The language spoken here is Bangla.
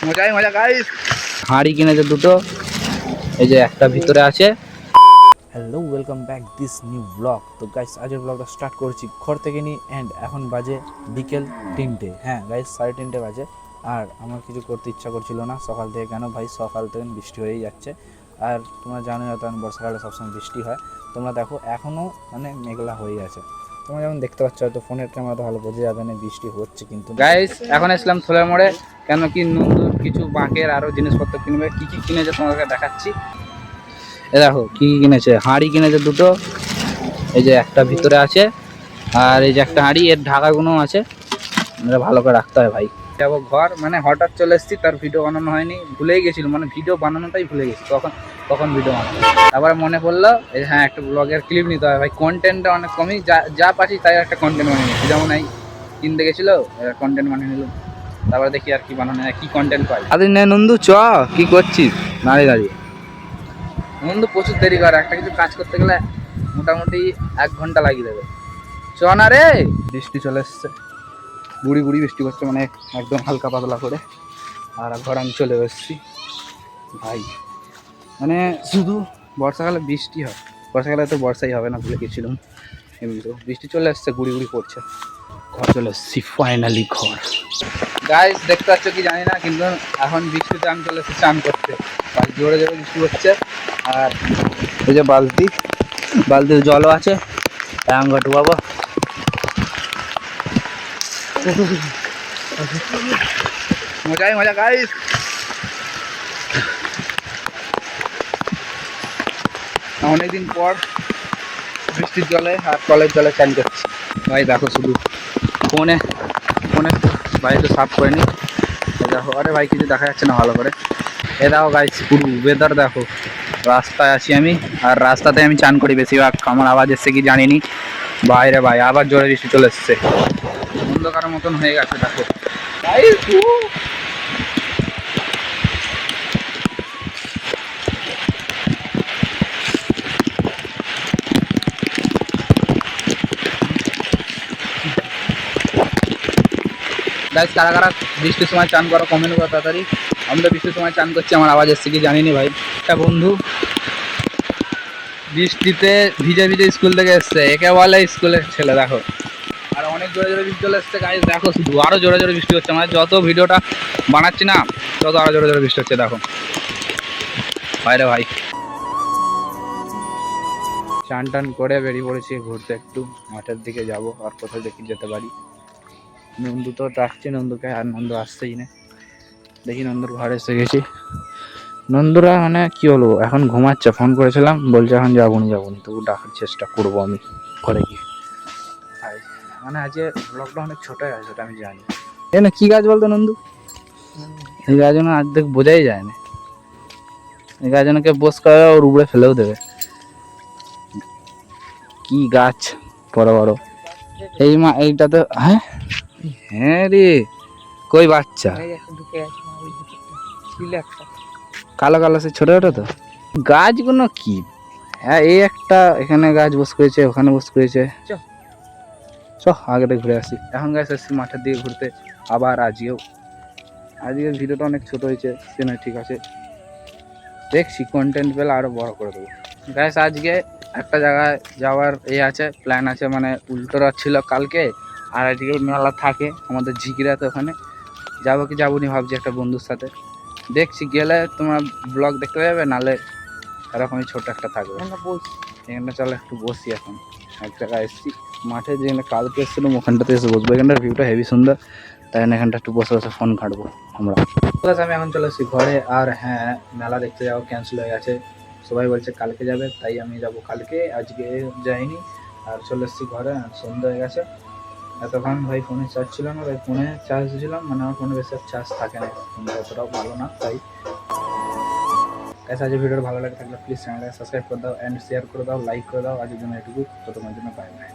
মজাই মজা গাইস। হাঁড়ি কিনেছে দুটো, এই যে একটা ভিতরে আছে। Hello, welcome back this new blog. তো গাইস আজকের ব্লগটা স্টার্ট করছি ঘর থেকে নিয়ে। অ্যান্ড এখন বাজে বিকেল 3টে। হ্যাঁ গাইস, 3:30 বাজে। আর আমার কিছু করতে ইচ্ছা করছিল না সকাল থেকে। কেন ভাই, সকাল থেকে বৃষ্টি হয়েই যাচ্ছে। আর তোমরা জানো হয়তো বর্ষাকালে সবসময় বৃষ্টি হয়। তোমরা দেখো এখনও মানে মেঘলা হয়ে আছে। তোমরা যেমন দেখতে পাচ্ছ, হয়তো ফোনের ক্যামেরা ভালো বোঝা যাবে না, বৃষ্টি হচ্ছে কিন্তু। গাইস এখন আসলাম থোলের মোড়ে, কেন কি নন্দুর কিছু বাঁকের আরও জিনিসপত্র কিনবে। কী কী কিনেছে তোমাদেরকে দেখাচ্ছি। এ দেখো কী কী কিনেছে। হাঁড়ি কিনেছে দুটো, এই যে একটা ভিতরে আছে। আর এই যে একটা হাঁড়ি, এর ঢাকাগুলো আছে, এটা ভালো করে রাখতে হয় ভাই। যাবো ঘর, মানে হঠাৎ চলে এসেছি, তার ভিডিও বানানো হয়নি, ভুলেই গেছিল, মানে ভিডিও বানানোটাই ভুলে গেছি। তখন ভিডিও বানানো, তারপরে মনে পড়লো হ্যাঁ একটা ব্লগের ক্লিপ নিতে হয় ভাই। কন্টেন্টটা অনেক কমই, যা পাচ্ছি তাই একটা কন্টেন্ট বানিয়ে নিচ্ছি। যেমন এই কিনতে গেছিলো, কন্টেন্ট বানিয়ে নিলাম। তারপরে দেখি আর কি বানানো হয়, কি কন্টেন্ট পাই। আরে নে নন্দু, চ কি করছিস দাঁড়িয়ে? নন্দু প্রচুর দেরি করে, একটা কিছু কাজ করতে গেলে মোটামুটি 1 ঘন্টা লাগিয়ে দেবে। চ না রে। বৃষ্টি চলে এসছে, গুড়ি বৃষ্টি করছে, মানে একদম হালকা পাতলা করে। আর ঘর আমি চলে এসেছি ভাই। মানে শুধু বর্ষাকালে বৃষ্টি হয়, বর্ষাকালে তো বর্ষাই হবে না, ভুলে গেছিলাম। এমনি তো বৃষ্টি চলে এসছে, গুড়ি পড়ছে। ঘর চলে এসেছি ফাইনালি ঘর। গাইস দেখতে পাচ্ছ কি জানি না, কিন্তু এখন বৃষ্টিতে আমি চলে এসেছি চান করতে। জোরে বৃষ্টি হচ্ছে। আর এই যে বালতির জলও আছে, আঙ্গা ডুবাবো। মজাই মজা গাইস। অনেকদিন পর বৃষ্টির জলে আর কলের জলে চান করছি ভাই। দেখো শুধু ফোনে বাইরে তো সাফ করে নি। দেখো, আরে ভাই কিছু দেখা যাচ্ছে না ভালো করে। এ দেখো গাইস, পুরো ওয়েদার দেখো। রাস্তায় আছি আমি, আর রাস্তাতে আমি চান করি বেশিরভাগ। আমার আওয়াজ এসছে কি জানিনি বাইরে ভাই, আবার জোরে বৃষ্টি চলে এসছে, অন্ধকারের মতন হয়ে গেছে। দেখো গাইস, কারা বৃষ্টির সময় চান করো কমেন্ট করো তাড়াতাড়ি। আমি তো বৃষ্টির সময় চান করছি, আমার আওয়াজ এসছে কি জানিনি ভাই। একটা বন্ধু বৃষ্টিতে ভিজে স্কুল থেকে এসছে, একে বলে স্কুলের ছেলে। দেখো, আর অনেক জোরে বৃষ্টি চলে এসছে গাইস। দেখো শুধু আরো জোরে বৃষ্টি হচ্ছে, মানে যত ভিডিওটা বানাচ্ছি না তত আরো জোরে বৃষ্টি হচ্ছে। দেখো বাইরে ভাই। চান টান করে বেরিয়ে পড়েছি ঘুরতে, একটু মাঠের দিকে যাব। আর কোথায় দেখি যেতে পারি। নন্দু তো ডাকছে নন্দুকে, আর নন্দু আসছেই না। দেখি নন্দুর ঘরে এসে গেছি। নন্দুরা মানে কি হলো, এখন ঘুমাচ্ছে। ফোন করেছিলাম, বলছে এখন যাবনি তবু ডাকার চেষ্টা করবো আমি ঘরে গিয়ে। মানে আজকে ব্লগটা অনেক ছোট হয়ে গেছে, ওটা আমি জানি। না কি গাছ বলতো নন্দু? এই গাছ যেন আজ দেখ বোঝাই যায় না। এই গাছ যেন কে বস করে ওর উপরে ফেলেও দেবে। কি গাছ বড়। এইটা তো হ্যাঁ রে, কই বাচ্চা কালো সে ছোট তো গাছগুলো কি। হ্যাঁ এই একটা এখানে গাছ বস করেছে, ওখানে বস করেছে। চ আগে ঘুরে আসি। এখন গাছ আসছি মাঠের দিকে ঘুরতে আবার। আজকের ভিডিওটা অনেক ছোট হয়েছে, সে নয় ঠিক আছে, দেখছি কন্টেন্ট পেলে আরো বড় করে দেবো। গাইস আজকে একটা জায়গায় যাওয়ার আছে, প্ল্যান আছে। মানে উল্টোরথ ছিল কালকে, আর আজকে মেলা থাকে আমাদের ঝিকিরাতে। ওখানে যাবো কি যাবো নি ভাবছি একটা বন্ধুর সাথে। দেখছি গেলে তোমরা ব্লগ দেখতে পাবে, নাহলে এরকমই ছোট একটা থাকবে। এখানটা চলো একটু বসি। এখন এক জায়গায় এসেছি মাঠে, যেখানে কালকে এসেছিলাম ওখানটাতে এসে বসবো। এখানটার ভিউটা হেভি সুন্দর, তাই জন্য এখানটা একটু বসে ফোন ঘাঁটবো আমরা। প্লাস আমি এখন চলে এসেছি ঘরে। আর হ্যাঁ, মেলা দেখতে যাওয়া ক্যান্সেল হয়ে গেছে। সবাই বলছে কালকে যাবে, তাই আমি যাব কালকে, আজকে যাইনি। আর চলে এসেছি ঘরে, সন্ধ্যা হয়ে গেছে। এতক্ষণ ভাই ফোনে চার্জ ছিল না, তাই ফোনে চার্জ দিয়েছিলাম। মানে আমার ফোনে বেশি চার্জ থাকে না, ফোনটা অতটাও ভালো না। তাই আজ ভিডিওটা ভালো লাগে থাকলে প্লিজ চ্যানেলটাকে সাবস্ক্রাইব করে দাও, অ্যান্ড শেয়ার করে দাও, লাইক করে দাও। আজকের জন্য এটুকু, তো তোমার জন্য বাই বাই।